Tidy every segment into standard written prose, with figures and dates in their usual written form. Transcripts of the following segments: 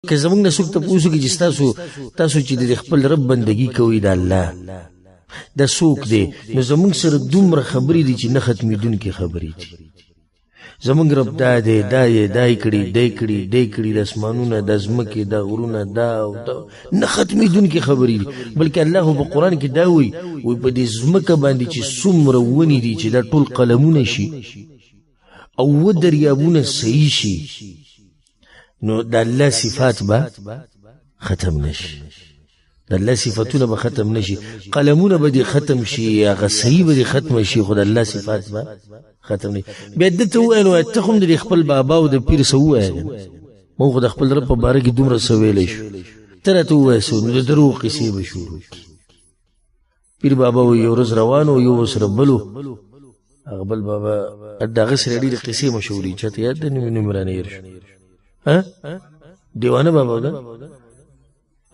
که زمونږ نه څوک تپوس وکړي چې تاسو چې د خپل رب بندګي کوئ د الله دا څوک دی، نو زمونږ سره دومره خبرې دي چې نه ختمېدونکې خبرې دي. زمونږ رب دا دی، دا یې دای کړي، دی کړي، د اسمانونه، د ځمکې، د غرونه، دا نه ختمېدونکې خبرې دي. بلکې الله په قرآن کې دا وایي په دې ځمکه باندې چې څومره ونې دي چې دا ټول قلمونه شي او دریابونه صحیح شي، نو د الله صفات به ختم نشي، د الله صفاتونه به ختم نشي، قلمونه به دې ختم شي، هغه صحیح به دې ختم شي، خو د الله صفات به ختم نشي. بیا ده ته وویل وایه ته خو هم د خپل بابا او د پیر څه ووایه، موږ خو د خپل رب په باره کې دومره څه ویلی شو، ته راته ووایه څه، نو د دروغو قصې به شروع کړي. پیر بابا وایي یو ورځ روان و، یو ورسره بل و، هغه بل بابا د هغه سره ډېرې قصې مشهورې چاته یاد ده نوم رانه هېر شو. دیوانه بابا ده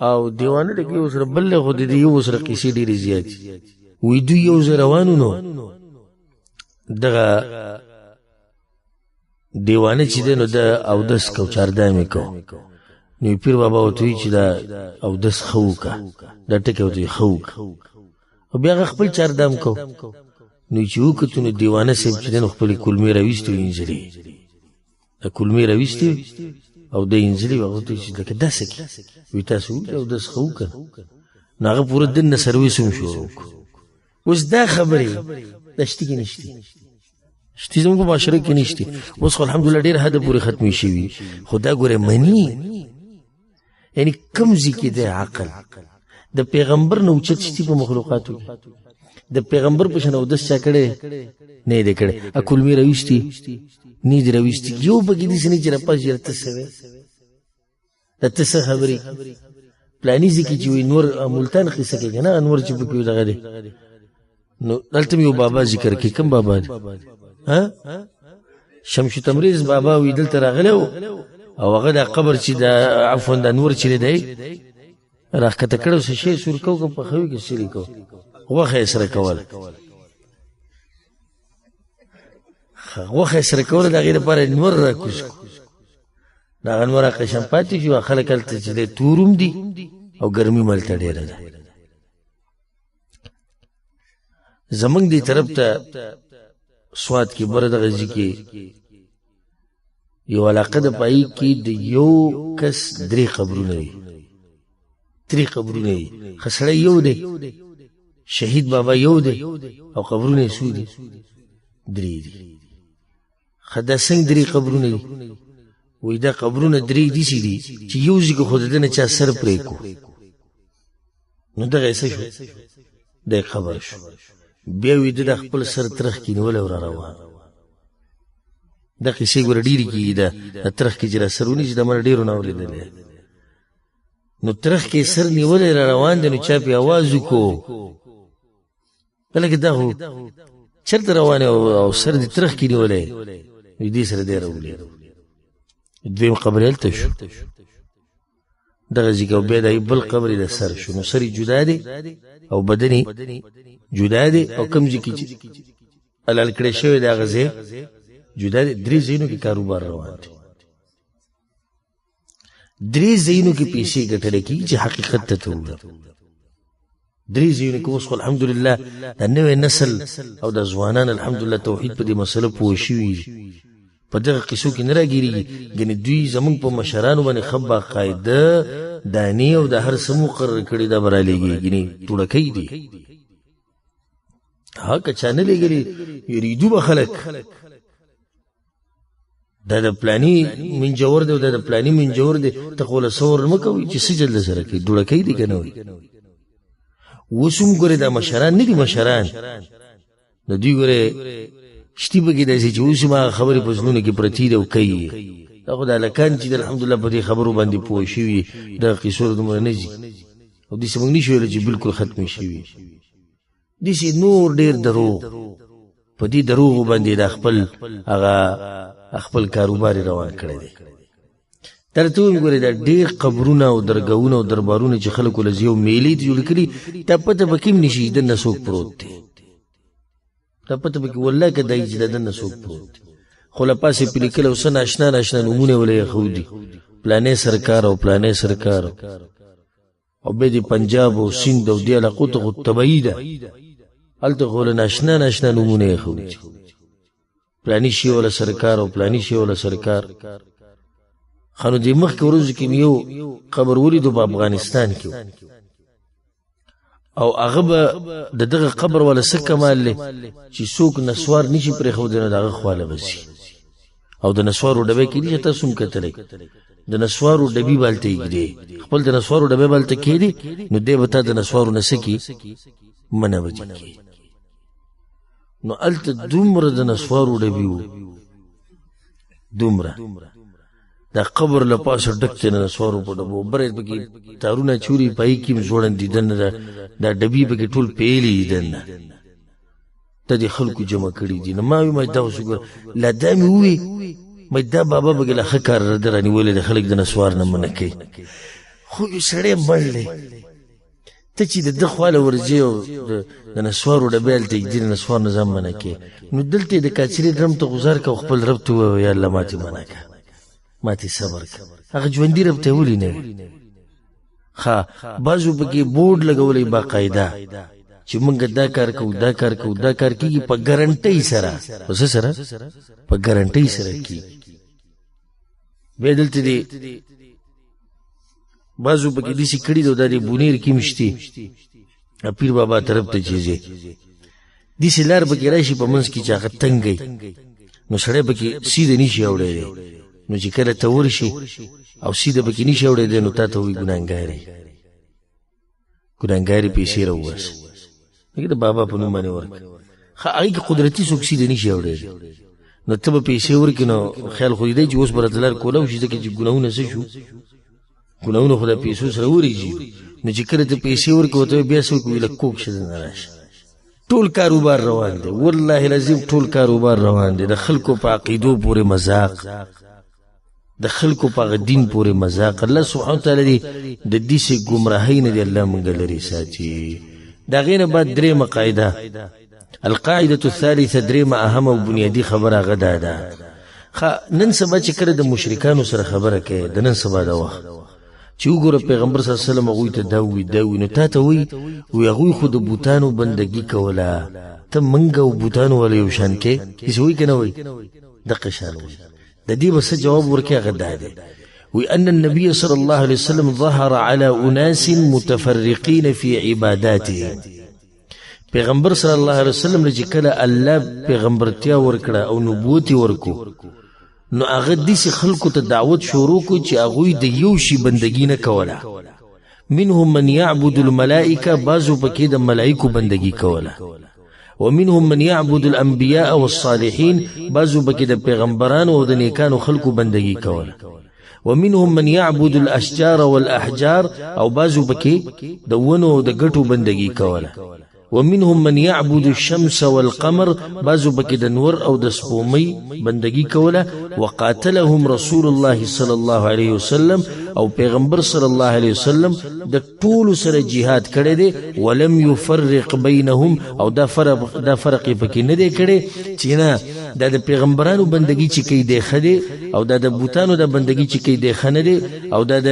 او دیوانه ډکې ورسره بل دی، خو د دې یو ورسره قصې ډېرې زیاتې. وایي دوی یو ځای روانو نو دغه دیوانه چې دی نو د اودس کو چاردامې کو، نو پیر بابا ورته وایي چې دا اودس ښه وکړه، دا ټکې ورته وایي ښه وکړه، او بیا هغه خپل چاردام کو. نو چې وکتو نو دیوانه صاحب چې دی نو خپلې کلمې راویستې وې انځلې، د کلمې راویستې او د انځلې وه، هغه ورته وایي چې لکه داسې کې وایي تاسو وکړه اودس ښه وکړه، نو هغه پوره دن نه سرویس هم شروع کړو. اوس دا خبرې دا شتې کې نشتې، شتې زموږ په معاشره کې نشتې. اوس خو الحمدلله ډېر حده پورې ختمې شوي، خو دا ګوره مني، یعنې کوم ځای کې دی عقل د پیغمبر نه اوچت شتي په مخلوقاتو کې، د پیغمبر په شان اودس چا کړی نه دی کړی، کلمې راویستې نه دي راویستې، یو پکې داسې نه چې راپاس چې ته څه وې، د ته څه خبرې پلاني ځای کې چې وایي نور ملتان قصه کوي که نه، انور چې پکې وي دغه دی، نو دلته مې یو بابا ذکر کوي. کوم بابا دی؟ شمس تمریز بابا وي دلته راغلی و، او هغه دا قبر چې د عفوا د انور چې دی راښکته کړی و، څه شی سور کو که پخوي که سرې کو، غوښه یې سره کوله، غوښه یې سره کوله، د هغې دپاره انور را کوز کړو، د هغه انور قشم پاتې شو. خلک هلته چې دی توروم دي او ګرمي ملته ډېره ده. زمونږ دې طرف ته سوات کې بره دغه ځای کې یو علاقه ده، په هغې کې د یو کس 3 قبرونه دي، 3 قبرونه دي، ښه سړی یو دی، شهید بابا یو دی، او قبرونه یې څو دي؟ 3 دي. ښه دا څنګه 3 قبرونه دي؟ وایي دا قبرونه 3 داسې دي چې یو ځای کې خو د ده نه چا سر پرې کړو، نو دغه یې څه شو؟ دی قبر شو. بیا وي ده د خپل سر ترخ کې نیولی او را روان. دا قصې ګوره ډېرې کېږي، د ترخ کې چې را سر ونیسي د مله ډېرو نه اورېدلی، نو ترخ کې سر نیولی را روان دی، نو چا پې اواز وکړو لکه دا خو چېرته روان او سر دې ترخ کې نیولی، وایي دې سره دی راولي. دویم قبر هلته شو دغه ځای کې، او بیا د بل قبر د سر شو، نو سر یې جدا دی او بدن یې جدا دی، او کوم ځای کې چې حلال کړی شوی دی هغه ځای جدا دی. 3 ځایونو کې کاروبار روان دی، 3 ځایونو کې پیسې ګټلی کېږي چې حقیقت ته وګورو. 3 ځایونو کې اوس خو الحمدلله د نوی نسل او د ځوانان الحمدلله توحید په دې مسله پوه شوي دي، په دغه قصو کې نه راګیرېږي. ګنې دوی زمونږ په مشرانو باندې ښه باقاعده دانې او د هر څه مقرر کړي، دا به رالیږي، ګنې توړکۍ دي. ها که چا نه لیږلي یریدو به خلک دا د پلاني منجور دی او دا د پلاني منجور دی، ته خو له څور مه کوئ چې څه جلده سره کوي، دوړکۍ دي که نه وي. اوس هم ګورې دا مشران نه دي مشران، د دوی ګورې شتي پکې داسې چې اوس هم هغه خبرې په زړونو کې پرتې دي او کوي. دا خو د هلکان چې د الحمدلله په دې خبرو باندې پوه شوي، دغه قصو دومره نه ځي، او داسې موږ نه شو ویلی چې بلکل ختمې شوي. داسې نور ډېر دروغ، په دې دروغو باندې د خپل کاروبار روان کړی دی. درته ویم ګورې دا ډېر قبرونه او درګاهونه او دربارونه چې خلکو له یو میلې ته جوړ کړي، تا پته به کې هم نشي دننه څوک پروت دی، تا پته به کې والله که دی چې د دننه څوک پروت دی، خو له پاسې پې لیکلی او څه ناشنا ناشنا نومونه یې وله یې ښودي، پلانې سرکار او پلانې سرکار او به دی پنجاب او سند او دی علاقو ته خو تبعی ده هلته خو له ناشنا نمونه یې ښودي پلاني شي ولا سرکار او پلاني شي ولا سرکار خانو دې مخکې ورځو کې یو قبر ولیدو په افغانستان کې او هغه به د دغه قبر ولا څه کمال دی چې څوک نسوار نشي پرېښودی نو د هغه خواله به ځي او د نسوارو ډبې کې دي چې تاسو هم کتلی د نسوارو ډبې به هلته ایږدي خپل د نسوارو ډبې به هلته کښېږدي نو دی به تا د نسوارو نه څه کي منع به دې کړي نو هلته دومره د نسوارو ډبې وو دومره دا قبر له پاسه ډک دی د نسوارو په ډبو بره پکې تارونه چوري پای کې هم ځوړندي دننه دا ډبې پکې ټول پیلې دي دننه ته دې خلکو جمع کړي دي نو ما وایي دا اوس وګوره لا دا مې ووایي مې دا بابا پکې له ښه کار رده رانیولی د خلک د نسوار نه منع کوي خو یو سړی مړ دی ته چې د ده خواله ورځې او د نسوارو ډبې هلته ایږدي د نسوار نه ځان منع کوي نو دلته یې د کاچرې ډرم ته غوزار که او خپل رب ته ووایه یا الله ماتې منع که ماتې صبر که هغه ژوندي رب ته یې ولې نه وي ښه بعضو پکې بورډ لګولی باقاعده چې مونږ دا کار کوو دا کار کوو دا کار کېږي په ګارنټۍ سره په څه سره په ګارنټۍ سره کېږي بیا دلته دې بعضو پکې داسې کړي دي او دا دې بونیر کې مشتي پیر بابا طرف ته چې ځې داسې لار پکې راشي په منځ کې چې هغه تنګی نو سړی پکې سیده نشي اوړی نو چې کله ته ورشي او سیده پکې نشي اوړی نو تا ته وایي ګناهګار یې ګناهګار یې پیسې راوباسه هغې د بابا په نوم باندې ورکړه ښه هغې کې قدرتي څوک سیده نشي اوړی نو ته به پیسې ورکړې نو خیال خو دې دی چې اوس به راته لار کولاو شي ځکه چې ګناهونه څه شو ګناهونه خو د پیسو سره ورېږي نو چې کله ته پیسې ورکړې ورته بیا څه وکړو لږ کوږ شه دننه راشه ټول کاروبار روان دی والله العظیم ټول کاروبار روان دی د خلکو په عقیدو پورې مذاق د خلکو په هغه دین پورې مذاق الله سبحانه وتعالی دې د داسې ګمراهۍ نه دې الله موږ لرې ساتي د هغې نه بعد درېیمه قاعده القاعدة الثالثه درېیمه اهم او بنیادي خبره هغه دا ده نن سبا چې کله د مشرکانو سره خبره کوي د نن سبا د وخت چې وګوره پیغمبر صلی الله علیه وسلم هغوی ته دا وي نو تا ته وایي هغوی خو د بوتانو بندګي کوله ته موږ او بوتانو والا یو شان کې هېڅ وایي که نه وایي دقه شان وایي د دې به څه جواب ورکړي هغه دا دی وأن النبي صلى الله عليه وسلم ظهر على أناس متفرقين في عباداته پیغمبر صلی الله علیه وسلم لږ کله الله پیغمبرتیا ورکړه او نبوت ورکو نو هغه داسې خلکو ته دعوت شروع کو چې هغوی د یو شي بندګي نه کوله منهم من يعبد الملائکه بعضو پکې د ملائکو بندګي کوله ومنهم من يعبد الانبياء والصالحين بعضو پکې د پیغمبرانو او د نیکانو خلکو بندګي کوله ومنهم من يعبد الاشجار والاحجار او بعضو پکې د ونو او د ګټو بندګي کوله ومنهم من يعبد الشمس والقمر بعضو پکې د نور او د سپومۍ بندګي کوله وقاتلهم رسول الله صلى الله عليه وسلم او پیغمبر صلی الله علیه وسلم د ټولو سره جهاد کړی دی ولم يفرق بینهم او دا فرق پکې نه دی کړی چې نه دا د پیغمبرانو بندګي چې کوي دی ښه دی او دا د بوتانو د بندګي چې کوي دی ښه نه دی او دا د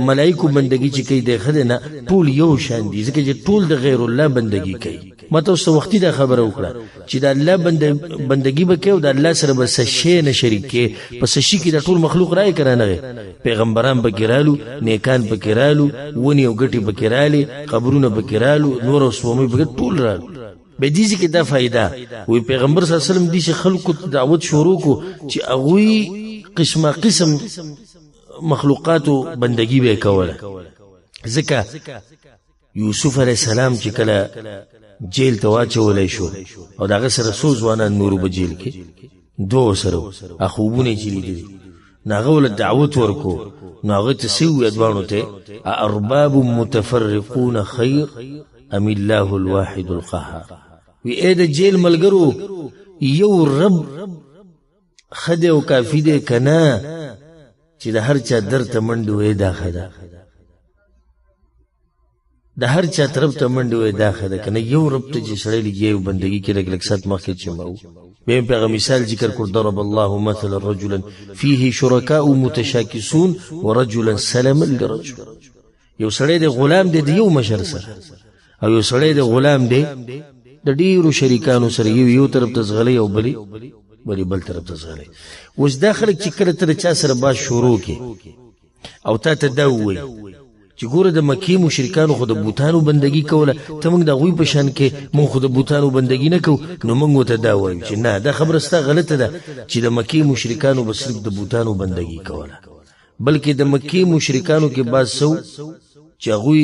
ملایکو بندګي چې کوي دی ښه دی نه ټول یو شان دي ځکه چې ټول د غیر الله بندګي کوي ما ته اوس وختي دا خبره وکړه چې د الله بندګي به کوي او د الله سره به څه شی نه شریک کوي په څه شي کې د ټول مخلوق رایې که رانغی پیغمبران پکې رالو نیکان پکې رالو ونې او ګټې پکې رالې قبرونه پکې رالو نور او سپومۍ پکې ټول رالو به دې کې دا فایده وی پیغمبر صلی الله علیه وسلم دې خلکو ته دعوت شروع کو چې هغوی قسمه قسم مخلوقاتو بندګي به کوله ځکه یوسف علیه السلام چې کله جیل ته واچولی شو او د هغه سره څو ځوانان نورو په جیل کې دوه سره خوبونه یې چې لیدلي نو هغه ول دعوت ورکو نو هغه ته څه وویل دواړو ته ارباب متفرقون خیر ام الله الواحد القهار وی اې د جیل ملګرو یو رب ښه دی او کافي دی که نه چې د هر چا در ته منډې وایي دا ښه ده د هر چا طرف ته منډې وایي دا ښه ده که نه یو رب ته چې سړی لګي یو بندګي کې لږ لږ ساعت مخکې چې ما بهم پیغه مثال ذکر کړ ضرب الله مثلا رجلا فيه شركاء متشاكسون ورجلا سلما لرجل یو سړی د غلام دی د یو مشر سره او یو سړی د غلام دی د ډیرو شریکانو سره یو طرف ته زغلی او بلی بل طرف ته زغلی اوس دا خلک چې کله ته چا سره باز شروع کې او تا ته دا ووایي چې ګوره د مکې مشرکانو خو د بوتانو بندګي کوله ته موږ د هغوی په شان کې موږ خو د بوتانو بندګي نه کوو نو موږ ورته دا وایو چې نه دا خبره ستا غلطه ده چې د مکې مشرکانو به صرف د بوتانو بندګي کوله بلکې د مکې مشرکانو کې بعض سو چې هغوی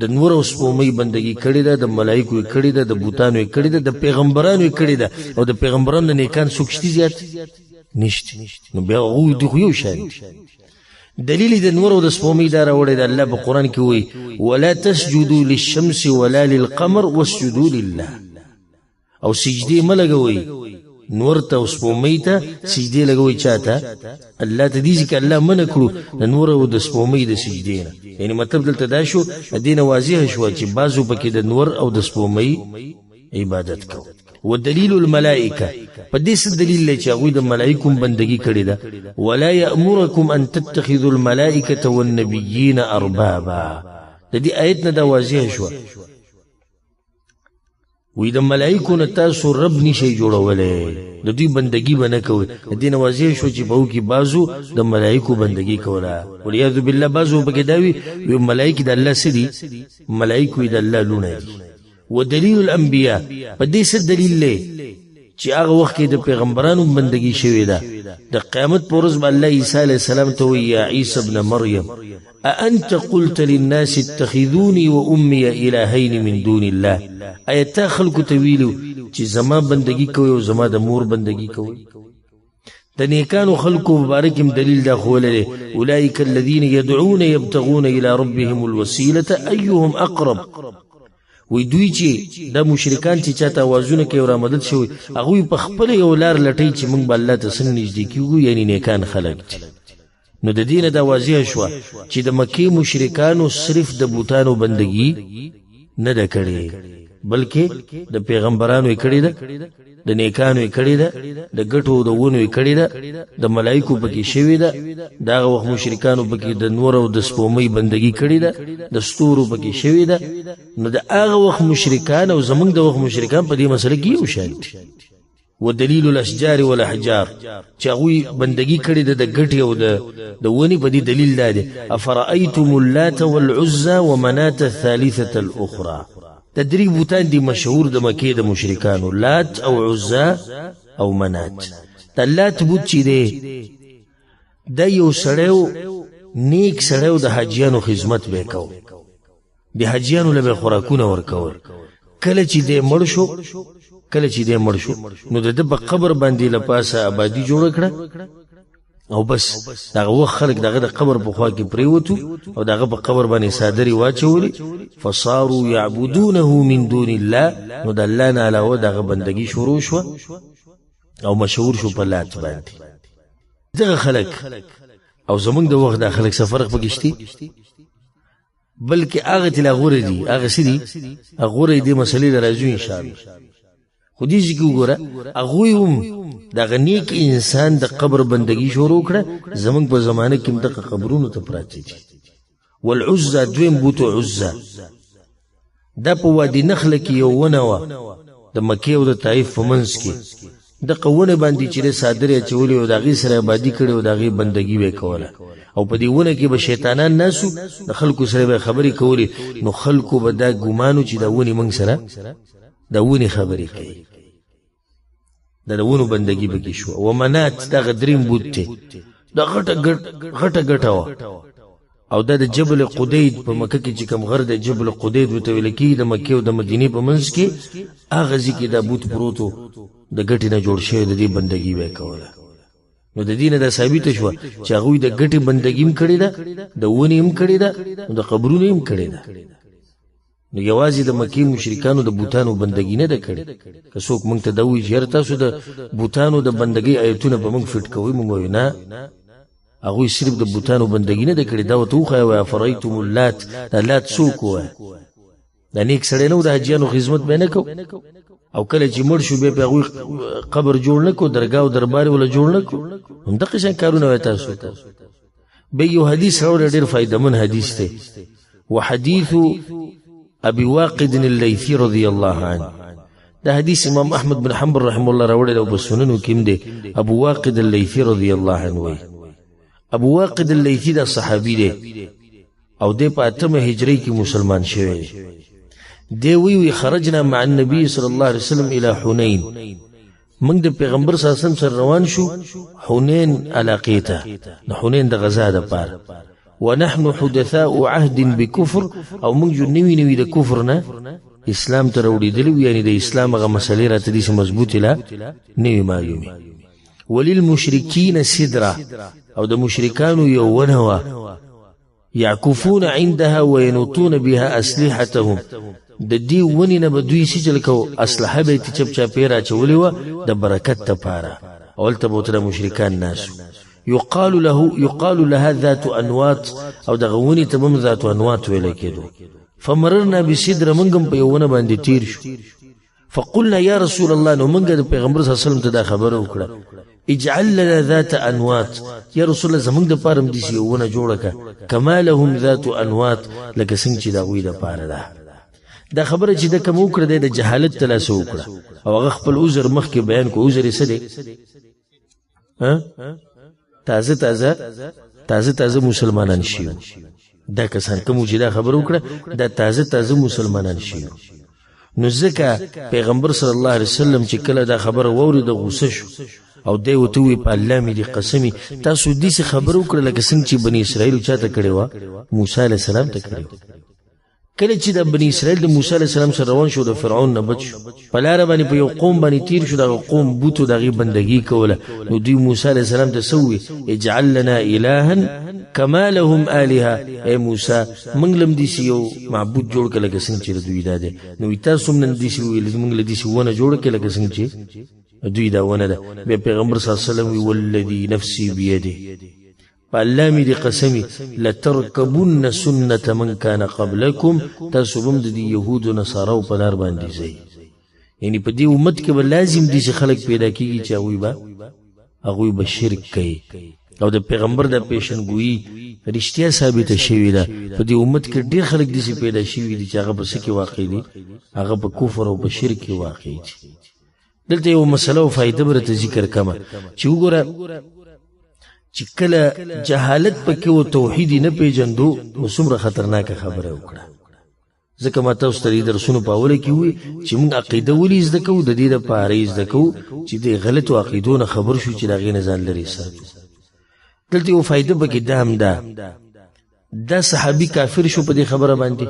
د نور او سپومۍ بندګي کړې ده د ملایکو یې کړې ده د بوتانو یې کړې ده د پیغمبرانو یې کړې ده او د پیغمبرانو نه نیکان څوک شته زیات نشته نو بیا هغوی د خو یو شان دلیل د نور او د سپومۍ دا راوړی د الله په قرآن کې وایي ولا تسجدوا للشمس ولا للقمر واسجدوا لله او سجدې مه لګوئ نور ته او سپومۍ ته سجدې لګوئ چا ته الله ته دې چې الله منع کړو د نور او د سپومۍ د سجدې نه یعنی مطلب دلته دا شو د دې نه واضحه شوه چې بعضو پکې د نور او د سپومۍ عبادت کوو ودلیل الملائکه په دې څه دلیل دی چې هغوی د ملایکو بندګي کړې ده ولا یأمرکم ان تتخذوا الملائکه والنبیین اربابا د دې آیت نه دا واضحه شوه وی د ملائکو نه تاسو رب نشئ جوړولی د دوی بندګي به نه کوئ د دې نه واضح شو چې په هغو کې بعضو د ملایکو بندګي کوله والعیاذ بالله بعضو پکې دا وي ملایک د الله څه دي ملایکو یې د الله لوڼه دي ودلیل الانبیاء په دې څه دلیل دی چې هغه وخت کې د پیغمبرانو بندګي شوې ده د قیامت په ورځ به الله عیسی علیه السلام ته وایي یا عیسی ابن مریم أأنت قلت للناس اتخذوني وأمي إلهين من دون الله آیتا خلقو تویلو چې زما بندگی کوي او زما د مور بندگی کوي د نیکانو خلقو مبارکم دلیل دا خوله اولئک الذين يدعون يبتغون الى ربهم الوسيله ايهم اقرب وی دوی چې د مشرکان چې چاته आवाजونه کوي او مدد شوی هغه په خپل یو لار لټي چې موږ بل الله ته سن نږدې کیږو یعنی نیکان خلق نو د دینه دا واضح شو چې د مکی مشرکانو صرف د بوتانو بندگی نه ده کړې بلکې د پیغمبرانو یې کړې ده د نیکانو یې کړې ده د ګټو د ونو یې کړې ده د ملایکو پکې شوی ده دا وخت مشرکانو پکې د نور او د سپومۍ بندگی کړې ده د ستورو پکې شوی ده نو د هغه وخت مشرکان او زمونږ د وخت مشرکان په دې مسله کې یو شان دي ودلیل الاشجار والاحجار چې هغوی بندگی کړې ده د ګټې او د ونې په دې دلیل دا دی افرأیتم اللات والعزى ومناة الثالثة الاخرى د درې بوتان دي مشهور د مکې د مشرکانو لات او عزى او منات د لات بوت چې دی دا یو سړی نیک سړی د حاجیانو خدمت به کو د حاجیانو له خوراکونه ورکول کله چې دی مړ شو نو د په قبر باندې لپاسه آبادی جوړ کړه او بس دغه وخت خلک دغه د قبر په خوا کې پریوتو او دغه په قبر باندې صادری واچولي فصاروا يعبدونه من دون الله نو د الله نه علاوه دغه بندگی شروع شو او مشهور شو په لات باندې دغه خلک او زمونږ د وخت د خلک فرق پکشتي بلکې هغه تل غوړي دي هغه سړي غوړي دي مسلې راځو ان شاء الله خو دې ځکه وګوره هغوی هم دغه نیک انسان د قبر بندگی شروع کړه زمونږ په زمانه کې دغه قبرونو ته پراته دي والعزى دویم بوتو عزى دا په وادي نخله کې یو ونه وه د مکې او د طایف په منځ کې د قونه باندې چې صادرې اچولې او د هغې سره آبادي کړې او د هغې بندګي به کوله او په دې ونه کې به شیطانان ناسو د خلکو سره به خبرې کولې نو خلکو به دا ګمانو چې دا ونې موږ سره دا ونی خبرې کوي دا ونو بندگی بکی شو ومنات دا غدرین بوته دا غټه غټه او دا د جبل قدید په مکه کې چې کوم غر د جبل قدید وته ویل کی د مکه او د مدینه په منځ کې هغه ځکه دا بوت پروتو د غټی نه جوړ شوی د دې بندگی وکوله نو د دینه دا ثابت شو چې هغه د غټي بندگیم کړی دا د ونی هم کړی دا د قبرونو هم کړی دا نو یوازې د مکی مشرکانو د بوتانو بندگی نه ده کړې که څوک موږ ته دا وایي چې تاسو د بوتانو د بندگی آیتونه به موږ فټ کوئ موږ وایو نه هغوی صرف د بوتانو بندگی نه ده کړې دا ورته وښایه وایه افرایتم اللات دا لات څوک وایه دا نیک سړی نه و د حاجیانو خدمت به نه کو او کله چې مړ شو بیا په هغوی قبر جوړ نه کو درګاه او دربار ولا جوړ نه کو همدغه شان کارونه وای تاسو ته به یو حدیث راوړی ډېر فایدهمن حدیث دی وحديث ابي واقد الليثي رضي الله عنه ده حديث امام احمد بن حنبل رحمه الله راوړی او بسننو کې دی ابو واقد الليثي رضي الله عنه وی ابو واقد الليثي دا صحابي دی او د په 8 هجری کې مسلمان شوی دی وی خرجنا مع النبي صلى الله عليه وسلم الى حنين من د پیغمبر صلی الله علیه وسلم سره روان شو حنين علاقیته د حنين د غزا د پار ونحن حدثاء عهد بكفر او موږ نوی نوی د کفرنا اسلام ته وړېدلی یعنی د اسلام هغه مسلې راته دي چې مضبوطې لا نوی معلومي وللمشرکین سدره او د مشرکانو یو ونه وه يعكفون عندها وينطون بها اسلحتهم د دې ونې نه به دوی سجل کو اسلحه به یې چپچاپې راچولې وه د برکت دپاره اولته به ورته د مشرکان ناسو يقال لها ذات انواط او دغه ونې ته به هم ذات انواط ویلی کېدو فمررنا بسدره موږ هم په یو ونه باندې تیر شو فقلنا یا رسول الله نو موږ د پیغمبر صلی الله علیه وسلم ته دا خبره وکړه اجعل لنا ذات انواط یا رسول الله زموږ دپاره هم داسې یو ونه جوړه کړه کما لهم ذات انواط لکه څنګه چې د هغوی دپاره ده دا خبره چې ده کوم وکړه دی د جهالت تلاسه وکړه او هغه خپل عذر مخکې بیان کو عذر یې څه دی تازه مسلمانان شیو دا کسان کوم چې دا خبره وکړه دا تازه مسلمانان شیو نو ځکه پیغمبر صلی الله علیه وسلم چې کله دا خبره واورېده غوسه شو او دی ورته وویل په الله مې دې قسمي تاسو داسې خبره وکړه لکه څنګه چې بني اسرائیلو چا ته کړې وه موسی علیه السلام ته کړې وه کله چې د بني اسرائیل د موسی علیه السلام سره روان شو د فرعون نه بچ شو په لاره باندې په یو قوم باندې تیر شو دغه قوم بوتو د هغې بندګي کوله نو دوی موسی علیه السلام ته څه وویل اجعل لنا الها کما لهم آلهه ای موسی موږ له هم داسې یو معبود جوړ کړه لکه څنګه چې د دوی دا دی نو تاسو هم نن داسې وویل موږ له داسې ونه جوړه کړه لکه څنګه چې دوی دا ونه ده بیا پیغمبر صلی الله علیه وسلم وی والذي نفسي بيده فالله می دی قسمی لترکبن سنت من کان قبلکم تاسو بم د یهود و نصارو په لار باندې ځئ یعنی په دې امت کې به لازم دي چې خلک پیدا کیږي چې هغوی به شرک کوي او د پیغمبر د پیشنګویي رښتیا ثابته شوې ده په دې امت کې ډېر خلک داسې پیدا شوي دي چې هغه په څه کې واقع دي هغه په کفر او په شرک کې واقع دي دلته یو مسله او فایده به راته ذکر کړمه چې وګوره چې کله جهالت پکې و توحید نه پیژندو نو څومره خطرناکه خبره وکړه ځکه ما تاسو ته د درسونو په اوله کې وویل چې موږ عقیده ولې زده کوو د دې دپاره یې زده کوو چې د غلطو عقیدو نه خبر شو چې د هغې نه ځان لرې ساتو دلته یو فایده پکې دا هم ده دا صحابي کافر شو په دې خبره باندې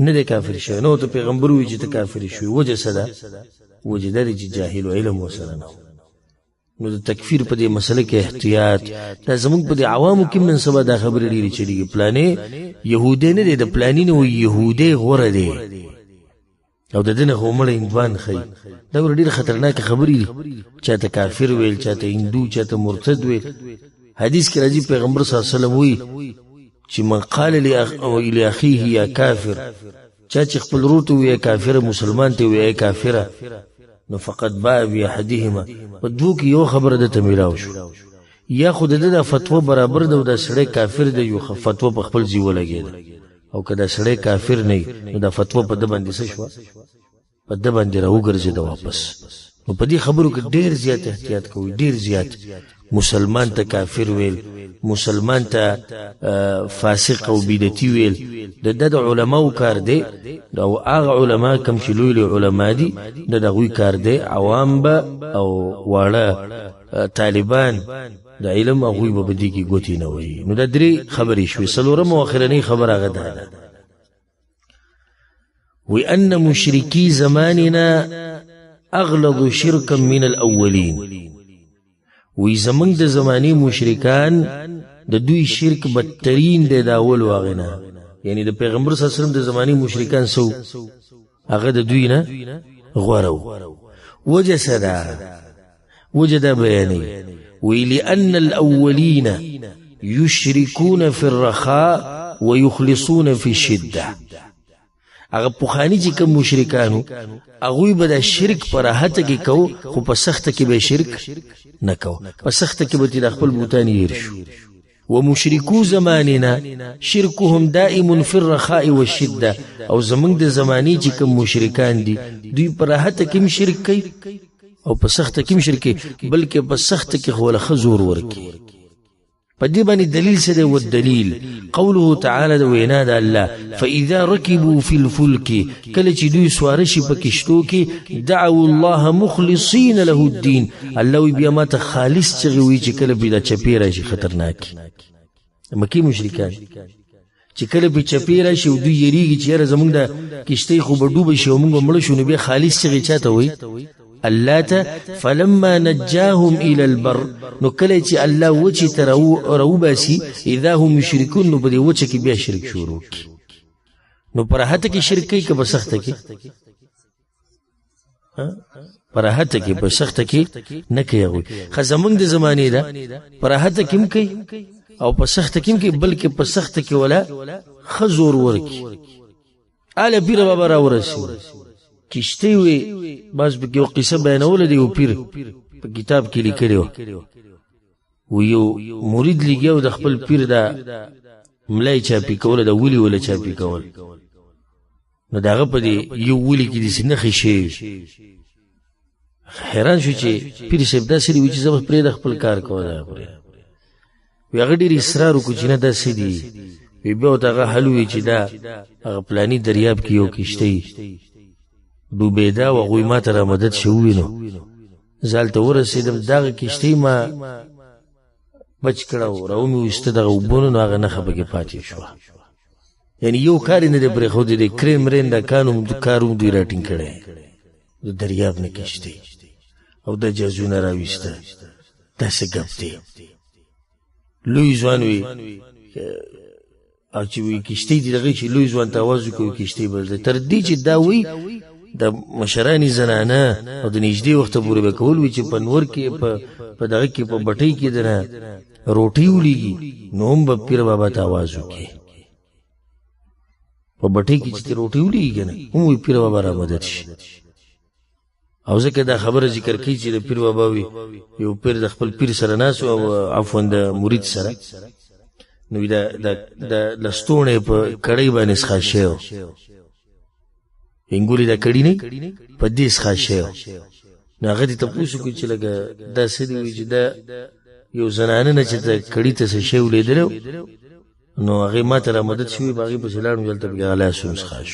نه دی کافر شوی نو ته پیغمبر ووایي چې ته کافر شوی وجه څه ده وجه دا دی چې جاهل و علم ورسره نه نو د تکفیر په دې مسله کې احتیاط دا زموږ په دې عوامو کې نن سبا دا خبرې ډېرې چلېږي پلانې یهودی نه دی د پلاني نه وایي یهودی غوره دی او د ده نه خو مړی هندوان ښایي دا ګوره ډېرې خطرناکې خبرې دي چاته کافر ویل چاته هندو چاته مرتد ویل حدیث کې راځي پیغمبر صلی الله علیه وسلم وایي چې من قال لاخیه یا کافر چا چې خپل ورور ته وایي کافره مسلمان ته وایي کافره نو فقط باء باحدهما په دوه کې یو خبره ده میلاو شو یا خود د فتوا برابر ده او د سړی کافر دی یو فتوا په خپل ځای ولګېده او که د سړی کافر نه نو د فتوا په ده باندې څه شوه په ده باندې راوګرځېده واپس نو په دې خبرو کې ډېر زیات احتیاط کوئ ډېر زیات مسلمان ته کافر ویل مسلمان ته فاسق او بدعتي ویل د علماو کار دی او هغه علما کوم چې لوی علما دي د هغوی کار دی عوام به او واړه طالبان د علم هغوی به په دې کې ګوتې نه وهي نو دا درې خبرې شوې څلورمه او اخرنۍ خبره هغه ده وأن مشركي زماننا أغلظ شركا من الأولين وی زمنګ د زمانی مشرکان د دوی شرک بدترین دی د اول واغنه یعنی د پیغمبر صلی الله علیه وسلم د زمانی مشرکان سو هغه د دوی نه غوړو وجه صدا وجد بیانی وی لأن الأولین يشركون في الرخاء ويخلصون في الشدة هغه پخانی چې کوم مشرکانو هغوی به د شرک په راحته کې کو خو په سخته کې به شرک نه کو په سخته کې به د خپل بوتان هیر شو ومشركو زماننا شركهم دائم في الرخاء والشدة او زمنګ د زمانی چې کوم مشرکان دي دوی په راحته کې شرک کوي او په سخته کې شرک کوي بلکې په سخته کې خو له خزور ورکی پدې باندې دلیل څه دی والدلیل قوله تعالی د وینا د الله فاذا ركبوا في الفلك کله چې دوی سوار شي په کشتو کې دعوا الله مخلصين له الدين الله بیا ماته خالص چغوي چې کله به د چپیره شي خطرناک مکی مشرکان چې کله به چپیره شي دوی یریږي چې زمونږ د کشتۍ خو به ډوب شي او موږ مړ شو نو به خالص چغي چاته وي الله فلما نجاهم الى البر نو کله چې الله وچی ترو باسي اذا هم مشركون نو بده وچ کې بیا شرک شروع نو پر هته کې شرک کوي که په سخته کې پر هته کې په سخته کې نه کوي خزمنګ د زمانه ده پر هته کې کوي او په سخته کې کوي بلکې په سخته کې ولا خزور ورکی اله پیر بابا را ورسی کشتی وی باز به یو قصه بیانول دی او پیر په کتاب کې لیکلو و یو مرید لګیو د خپل پیر دا ملای چاپی کول د ولی ولا چاپی کول نو داغه په دی یو ولی کې د سنخې شي حیران شو چې پیر صاحب دا سړي و چې زما پرې د خپل کار کوله وی هغه ډیر اصرار وکړي چې نه دا سړي وی به دغه حلوي چې دا هغه پلاني دریاب کې یو کشتی ډوبېدا او غوی ما ته را مدد شوی نو زالته ورسېدم دغه کشتی ما بچ کړو راو مې وسته دغه وبونو هغه نه خبره پاتې شو یعنی یو کار نه دی پرې خو دې کریم رین دا قانون د کارو دی راټینګ کړي د دریاب نه کشتی او د جازونه راويسته تاسو ګپ دی لوی ځوانوي او چې وی کشتی دی دغه چې لوی ځوان تاوازو کوي کشتی بل تر دې چې دا وی د مشرانی زنانه او د نږدې وخت پورې به کول وی چې په نور کې په دغه کې په بټۍ کې دنه روټي ولېږي نو هم به پیر بابا ته आवाज وکړي په بټۍ کې چې روټي ولېږي نه هم پیر بابا را مدد شي او ځکه دا خبره ذکر کوي چې د پیر بابا وی یو پیر د خپل پیر سره ناس او عفوا د مرید سره نو د لستونه په کړي باندې ښاشه انګولې دا کړي نه په دې ښاشه نو هغه ته پوښتنه کوي چې لګا دا سړي وی چې دا یو زنانه نه چې کړي ته څه شی ولیدل نو هغه ماته را مدد شوی باغی په سلام جلته بیا الله سوس خاص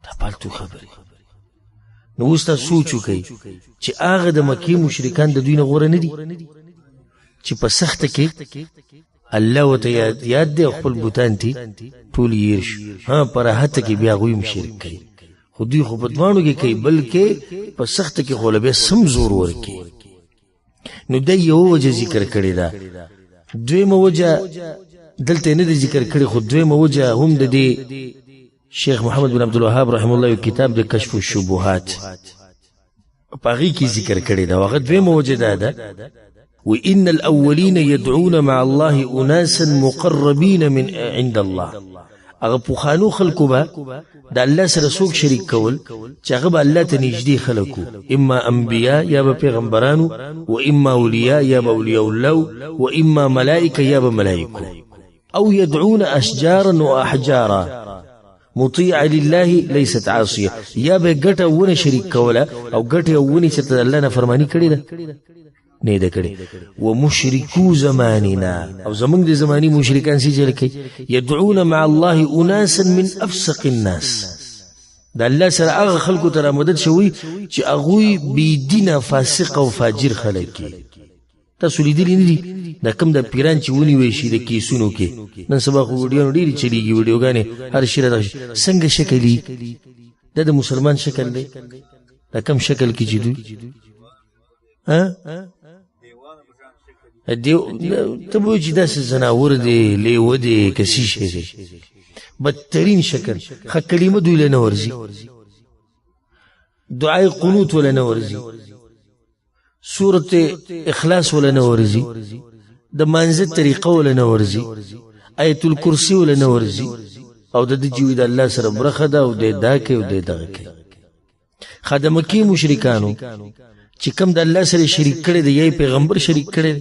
دا پالتو خبره نو وستا سوچو کوي چې هغه د مکی مشرکان د دوی نه غوړه نه دي چې په سخت کې الله وته یاد دی خپل بوتان تی ټول یې ها پر هته کې بیا غوي مشرک کوي خو دوی خو په دوانو کې کوي بلکې په سخت کې خو له به سم زور ورکی نو د یو وجه ذکر کړی دا دویمه وجه دلته نه ذکر کړی خو دویمه وجه هم د دې شیخ محمد بن عبد الوهاب رحم الله کتاب د کشف الشبهات پاغي کی ذکر کړی دا وخت دوی موجوده ده وان الاولين يدعون مع الله اناسا مقربين من عند الله هغه پوخانو خلکو به د الله سره څوک شریک کول چې هغه الله ته نږدې خلکو اما انبیاء یا به پیغمبرانو و اما اولیاء یا به اولیاء الله و اما ملائکه یا به ملائکه او يدعون اشجارا واحجارا مطيع لله ليست عاصيه یا به ګټه ونه شریک کوله او ګټه ونه چې الله نه فرمانی کړی ده نه ده کړی و مشرکو زماننا او زمنګ د زمانی مشرکان سي جل کوي يدعون مع الله اناسا من افسق الناس د الله سره هغه خلکو ته مدد شوی چې هغه بی دینه فاسق او فاجر خلک تاسو لیدلی نه دي دا کوم د پیران چې ونی وي شي د کیسونو کې نن سبا خو ویډیو ډیری چلیږي ویډیوګانې هر شي څنګه شکلی د مسلمان شکل دی دا کوم شکل کې جدي ها دیو ته وو چې داس زناور دی لیو دی کسي شي دی بدترین شکل خ کلمه دوی له نورزي دعای قنوت ولا نورزي سورة اخلاص ولا نورزي د منځ طریقه ولا نورزي آیت الکرسی ولا نورزي او د دې چې د الله سره برخه ده او د دا کې او د دغه کې خدمکی مشرکانو چې کوم د الله سره شریک کړي دی یی پیغمبر شریک کړي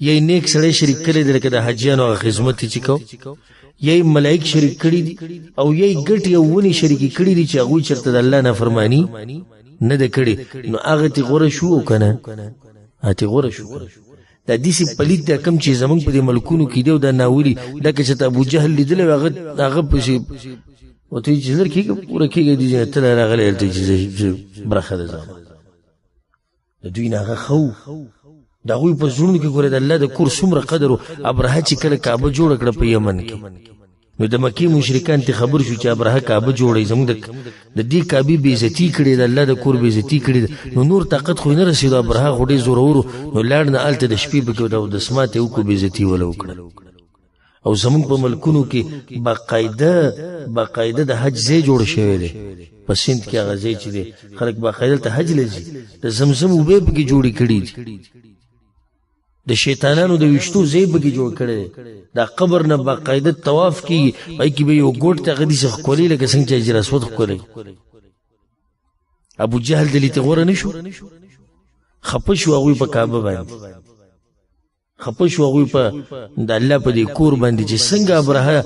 یی نیک سره شریک کړي دی لکه د حجانو خدمت چې کو یی ملائک شریک کړي دي او یی ګټي او ونی شریک کړي دي چې هغه چرته د الله نافرمانی نه ده کړي نو هغه تی غوړه شو کنه اته غوړه شو دا دیسی پلیت دا کم چې زمونږ په دې ملکونو کې دی او دا ناولي دا که چې ابو جهل لیدل هغه پسې وته چې زر کېږي پوره کېږي دي چې تل راغلی هلته چې برخه ده زما د دوی نه هغه خو د هغوی په زړونو کې ګوره د الله د کور څومره قدر و ابرهه چې کله کعبه جوړه کړه په یمن کې نو د مکې مشرکان ته خبر شو چې ابرهه کعبه جوړوي زموږ د دې کعبې بېعزتي کړې د الله د کور بېعزتي کړې نو نور طاقت خو یې نه رسېدو ابرهه خو ډېر زورور نو لاړ نه هلته د شپې پکې د اودسمات یې وکړو بېعزتي وله وکړه او زمونږ په ملکونو کې باقاعده د حج ځای جوړ شوی دی په سند کې هغه ځای چې دی خلک باقاعده ته حج لځي د زمزم اوبه پکې جوړې کړي دي د شیطانانو د ویشتو ځای پکې جوړ کړی دی دا قبر نه باقاعده طواف کېږي هغې کې به یو ګوټ ته هغه داسې ښکلي لکه څنګه چې حجر اسود ښکلی ابو جهل دلې ته غوره نه شو خفه شو هغوی په کعبه باندې خپه شو هغوی په د الله په دې کور باندې چې څنګه ابرهه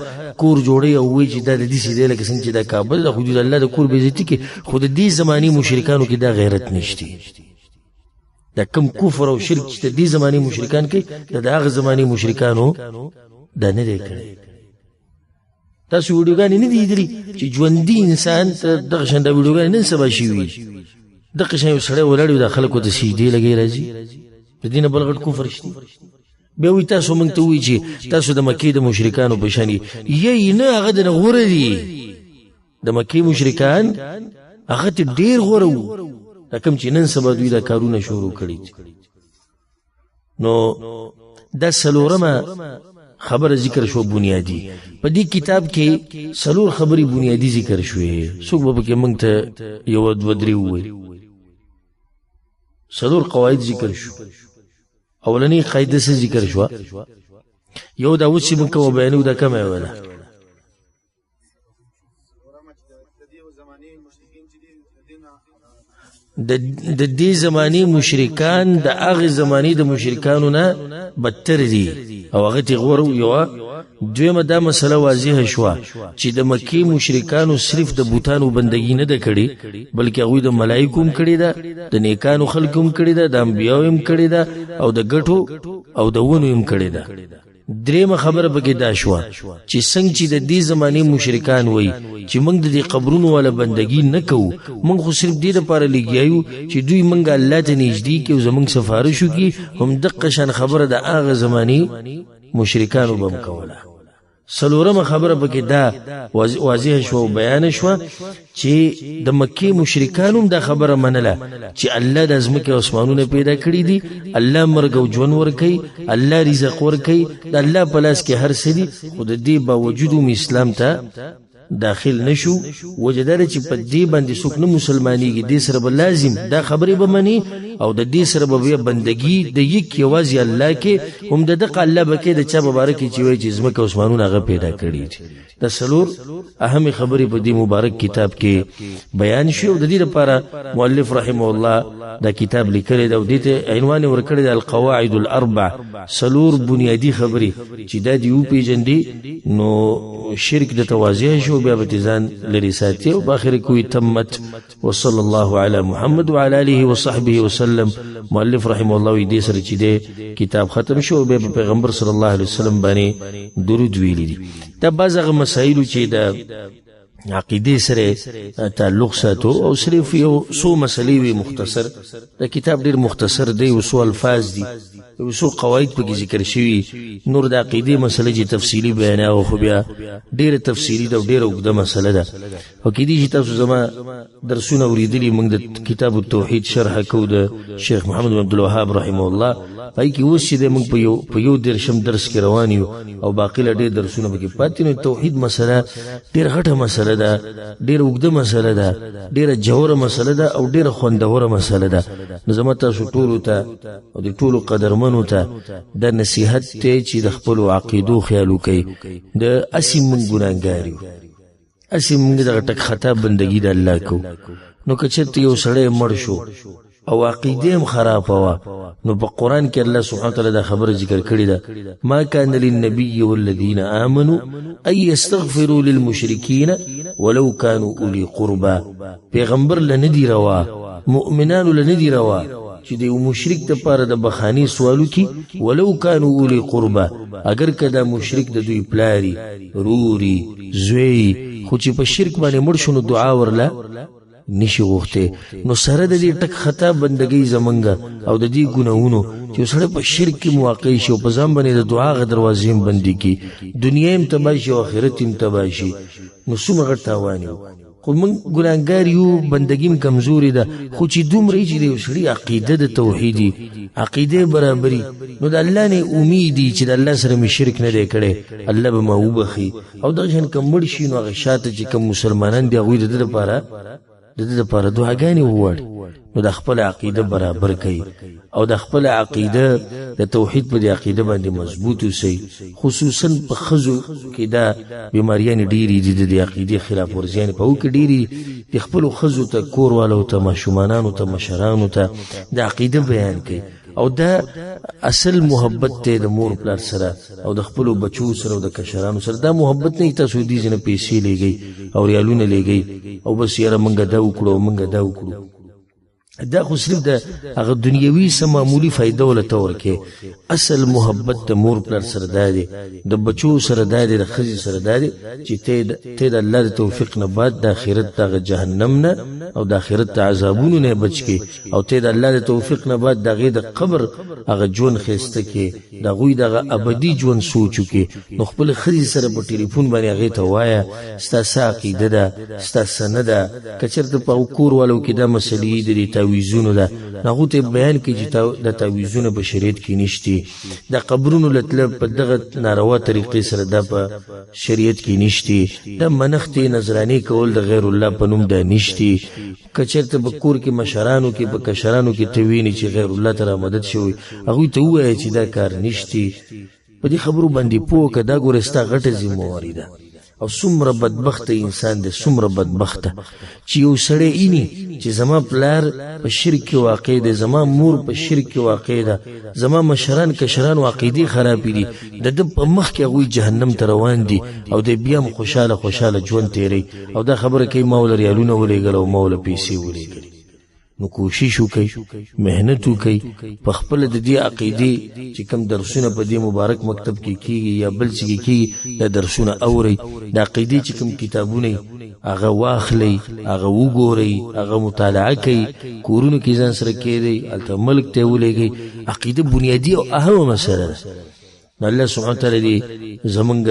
کور جوړوي او وایي چې دا د داسې دی لکه څنګه چې دا کابل ده خو د الله د کور بېعزتي کې خو د دې زمانې مشرکانو کې دا غیرت نشته دا کم کفر او شرک چې د دې زمانې مشرکان کې د هغه زمانې مشرکانو دا نه دی کړی تاسو ویډیوګانې نه دي لیدلي چې ژوندي انسان ته دغه شان دا ویډیوګانې نن سبا شوي دغه شان یو سړی ولاړ وي دا خلکو ته سجدې لګی راځي د دې نه بل غټ کفر شته بیا وایي تاسو موږ ته وایي چې تاسو د مکې د مشرکانو په شان یی نه هغه د نه غوره دي د مکې مشرکان هغه ته ډېر غوره وو دا کوم چې نن سبا دوی دا کارونه شروع کړي نو دا څلورمه خبره ذکر شو بنیادی په دې کتاب کې څلور خبرې بنیادی ذکر شوې څوک به پکې موږ ته یو دوه درې ووایي څلور قواعد ذکر شو اولنی قاعده څه ذکر شو یو دا اوس چې موږ کوم بیانو دا کومه ولا د دې زماني مشرکان د هغه زماني د مشرکانو نه بدتر دي او هغه تی غورو یو دویمه دا مسله واضح شوه چې د مکی مشرکانو صرف د بوتانو بندگی نه ده کړي بلکې هغوی د ملائکو هم کړي ده د نیکانو خلکو هم کړي ده د انبیاو هم کړي ده او د ګټو او د ونو هم کړي ده درېمه خبره پکې دا شوه چې څنګه چې د دې زمانې مشرکان وایي چې موږ د دې قبرونو والا بندگی نه کوو موږ خو صرف دې دپاره لګیایو چې دوی موږ الله ته نږدې کړي او زموږ سفارش وکړي هم دقه شان خبره د هغه زمانې مشرکانو به هم کوله څلورمه خبره پکې دا واضح شوه او بیان شوه چې د مکې مشرکانو هم دا خبره منله چې الله د ځمکې او اسمانونه پیدا کړي دي الله مرګ او ژوند ورکوي الله رزق ورکوي د الله په لاس کې هر څه دي خو د دې باوجود هم اسلام ته داخل نشو وجه دا چې په دې باندې څوک نه مسلمانېږي دې سره به لازم دا خبرې به مني او د دې سره به بیا بندګي د یک یوازې الله کې هم د دغه الله به کې د چا مبارک چې وایي چې ځمکه اسمانونه هغه پیدا کړي د څلور اهمې خبرې په دې مبارک کتاب کې بیان شي او د دې لپاره مؤلف رحمه الله دا کتاب لیکلی دی او دې ته عنوان یې ورکړی دی القواعد الاربع څلور بنیادي خبرې چې دا دې وپېژندې نو شرک د توازیه شو بیا به ځان لرې ساتي او په آخر کې تمت وصلی الله علی محمد وعلى آله وصحبه وسلم مؤلف رحمه الله دې سره چې دی کتاب ختم شو بیا په پیغمبر صلی الله علیه وسلم باندې درود ویلی دي دا بعض هغه مسایلو چې د عقیده سره تعلق ساتو او صرف یو څو مسلې وي مختصر دا کتاب ډیر مختصر دی او څو الفاظ دي او څو قواعد په ذکر شوي نور د عقیده مسلې چې تفصیلی بیان او خو بیا ډیر تفصیلی دا ډیر اوږده مسله ده او کې دي چې تاسو زما درسونه اوریدلي موږ د کتاب التوحید شرح کو د شیخ محمد بن عبد الوهاب رحمه الله پای کې اوس چې موږ په یو درشم درس کې روان یو او باقی لا ډېر درسونه پکې پاتې نو توحید مسله ډېر غټه مسله ده، ډېر اوږده مسله ده، ډېره جوهره مسله ده او ډېره خوندوره مسله ده. نو زما تاسو ټولو ته او د ټولو قدرمنو ته دا نصیحت دی چې د خپلو عقیدو خیال وکړئ. د اسې موږ ګناهګار یو، اسې موږ دغه ټک خطا بندګي د الله کوو. نو که چېرته یو سړی مړ شو او عقیده هم خرابه وه نو په قرآن کې الله سبحانه وتعالی دا خبره ذکر کړې ده: ما كان للنبي والذين آمنوا ان يستغفروا للمشركين ولو كانوا اولي قربى. پیغمبر لندی روا، مؤمنانو لندی روا چې د مشرک د پاره د بخانی سوالو کی ولو كانوا اولي قربى، اگر کدا مشرک د دوی پلاری روري زوی خو چې په شرک باندې مړ شو نو دعا ورلا نشي غوښته. نو سره د دې ټک خطا بندګۍ زمنګا او د دې ګناہونو چې سره په شرک کې موقع شي او په ځم باندې د دعا غ دروازې بندي کی، دنیا هم تباشي او آخرت هم تباشي. نو څومره تاوان یو، خو موږ ګناهګار یو، بندګیم کمزوري ده، خو چې دومره چې د سړي عقیده د توحیدي عقیده برابري نو د الله نه امید دي چې د الله سره مې شرک نه دی کړی، الله به ما وبخي. او دغه شان کوم مړ شي نو هغه شاته چې کوم مسلمانان دي هغوی د ده لپاره دعاګانې وواړي نو د خپل عقیده برابر کوي او د خپل عقیده د توحید په دې عقیده باندې مضبوط اوسئ. خصوصا په ښځو کې دا بیماریانې ډېرې دي، د دې عقیدې خلاف ورزیانې په هغو کې ډېرې د خپلو ښځو ته، کوروالو ته، ماشومانانو ته، مشرانو ته د عقیده بیان کوي. او دا اصل محبت ته د مور پلار سره او د خپلو بچو سره او د کشرانو سره. دا محبت نه تاسو دې ځنه پیسې لګي او ریالونه لګي او بس یاره منګه دا وکړو منګه دا وکړو. دا خو صرف د هغه دنیوي څه معمولي فایده ولته ورکې. اصل محبت د مور پلار سره دا دی، د بچو سره دا دی، د ښځې سره دا دی چې ته د الله د توفیق نه بعد د آخرت دغه جهنم نه او د آخرت د عذابونو نه بچ کې، او ته د الله د توفیق نه بعد دغه د قبر هغه ژوند ښایسته کې، د هغوی دغه ابدي ژوند سوچ وکړې. نو خپل ښځې سره په ټلیفون باندې هغې ته ووایه ستا څه عقیده ده، ستا څه نه ده. که چېرته په کور والو کې دا مسلې د دې تعویذونو ده هغو ته بیان کړي چې د تعویذونه په شریعت کې نشتي، د قبرونو لتله په دغه ناروا طریقې سره دا په شریعت کې نشتي، د منښتې نظرانې کول د غیر الله په نوم دا نشتي. که چېرته په کور کې مشرانو کې په کشرانو کې ته ویني چې غیر الله ته رامدد شوی هغوی ته ووایه چې دا کار نشتي. په دې خبرو باندې پوه که دا ګوره ستا غټه ذمهواري ده. او څومره بدبخته انسان دی، څومره بدبخته چې یو سړی اینی چې زما پلار په شرک کې واقع دی، زما مور په شرک کې واقع ده، زما مشران کشران عقیدې خرابې دي، د ده په مخ کې هغوی جهنم ته روان دي او دی بیا هم خوشحاله ژوند تیری او دا خبره کوي ما وله ریالونه ولېږل او ما وله پیسې ولېږلې. نو کوشش وکړئ، محنت وکړئ، په خپله د دې عقیدې چې کوم درسونه په دې مبارک مکتب کې کېږي یا بل څه کې کېږي دا درسونه اورئ، د عقیدې چې کوم کتابونه هغه واخلئ، هغه وګورئ، هغه مطالعه کوئ، کورونو کې ځان سره کېدئ، هلته ملک ته یې ولېږئ. عقیده بنیادي او اهمه مسله ده. الله سبحانه وتعالی دې زمونږ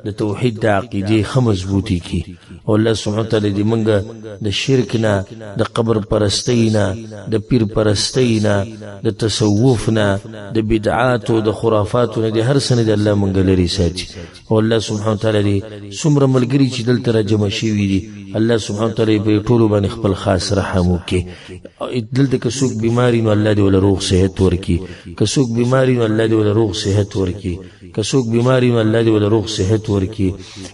د توحید د عقیدې ښه مضبوطي کړي او الله سبحانه وتعالی دې مونږ د شرک نه، د قبر پرستۍ نه، د پیر پرستۍ نه، د تصوف نه، د بدعاتو د خرافاتو نه، د هر څه نه دې الله مونږ لرې ساتي. او الله سبحانه وتعالی دې څومره ملګري چې دلته راجمع شوي دي الله سبحانه وتعالی په ټولو باندې خپل خاص رحم وکړي. دلته که څوک بیماري نو الله دې وله روغ صحت ورکړي، که څوک بیماري نو الله دې وله روغ صحت ورکړي، که څوک بیماری نو الله دې وله روغ صحت ورکړي،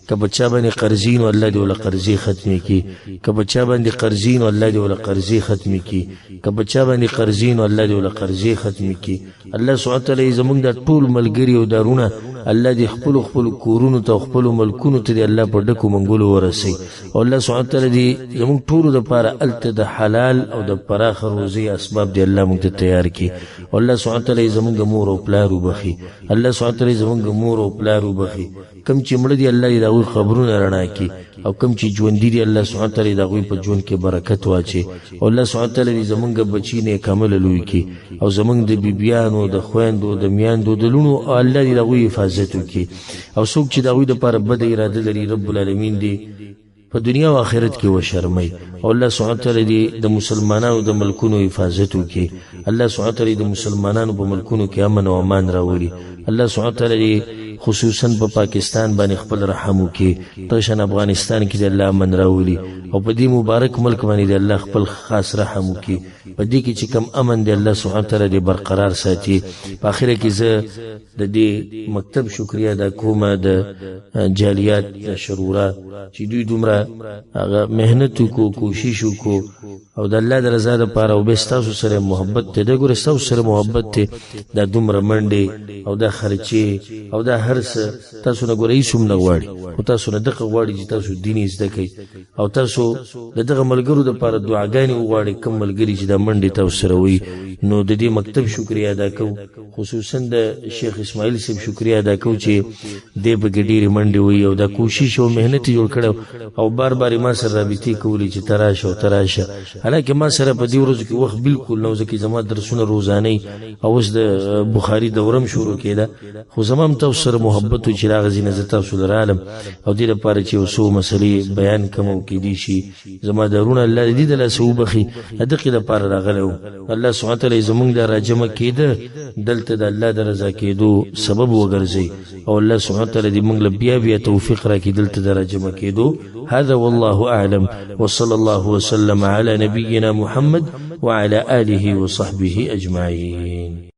که بچا باندې قرضي نو الله دې وله قرضې ختمې کړي، که بچا باندې قرضي نو الله دې وله قرضې ختمې کړي، که بچا باندې قرضي نو الله دې وله قرضې ختمې کړي. الله سبحانه وتعالی زموږ د ټول ملګري او دارونه الله دې خپل کورونو ته خپل ملکونو ته دې الله په ډکو منګولو ورسوي. او الله سبحانه وتعالی دې زموږ ټولو دپاره هلته د حلال او د پراخه روزۍ اسباب دې الله موږ ته تیار کړي. او الله سبحانه وتعالی زموږ مور او پلار وبخي، الله سبحانه وتعالی زموږ مور او پلار وبخي. کم چې مړه دي الله دې د هغوی قبرونه رڼا کړي او کم چې ژوندي دي الله سبحانه وتعالی د هغوی په ژوند کې برکت واچي. او الله سبحانه وتعالی دې زموږ بچي نیک عمله لوی کړي او زموږ د بیبیانو، د خویندو، د میاندو، د لوڼو الله دې د هغوی حفاظت وکړي. او څوک چې د هغوی دپاره بده اراده لري رب العالمین دې په دنیا او آخرت کې وشرمي او الله سبحانه تعالی دې د مسلمانانو د ملکونو حفاظت وکړي الله سبحانه تعالی د مسلمانانو په ملکونو کې امن او امان راوړي الله سبحانه تعالی خصوصا په پاکستان باندې خپل رحم وکړي تشن افغانستان کې د الله امن راوړي او په دې مبارک ملک باندې د الله خپل خاص رحم وکړي په دې کې چې کم امن دی الله سبحانه تعالی دې برقرار ساتي په اخر کې زه د دې مکتب شکریا ادا کوم د جالیات شرورا چې دوی دومره هغه مهنت کو کوشش کو او د الله د رضا لپاره او به تاسو سره محبت ته د ګور تاسو سره محبت ته د دومره منډي او د خرچي او د هرڅ تاسو نه ګورئ سوم نه غواړي او تاسو نه دغه غواړي چې تاسو دیني زده کوي او تاسو دغه ملګرو د لپاره دعاګانې وغواړي کوم ملګری چې د منډي تاسو سره وي نو د دې مکتب شکریا ادا کوم خصوصا د شیخ اسماعیل صاحب شکریا ادا کوم چې د بګډيري منډي وي او د کوشش او مهنت جوړ کړو او بار بار ما سره رابطې کولی چې تراشه حالکه ما سره په دې ورځ کې وخت بالکل نو ځکه زما درسونه روزانه او اوس د بخاری دورم شروع کېده خو زمام تاسو سره محبت او چراغ زینه زتا رسول عالم او دې لپاره چې وسو مسلې بیان کوم کې دي شي زما درونه الله دې د لاسوبخي دغه لپاره راغلو الله سبحانه تعالی زمونږ د راجمه کېده دلته د الله د رضا کېدو سبب وګرځي او الله سبحانه تعالی دې موږ له بیا توفیق راکړي دلته د راجمه کېدو هذا والله اعلم وصلى الله وسلم على نبينا محمد وعلى آله وصحبه أجمعين.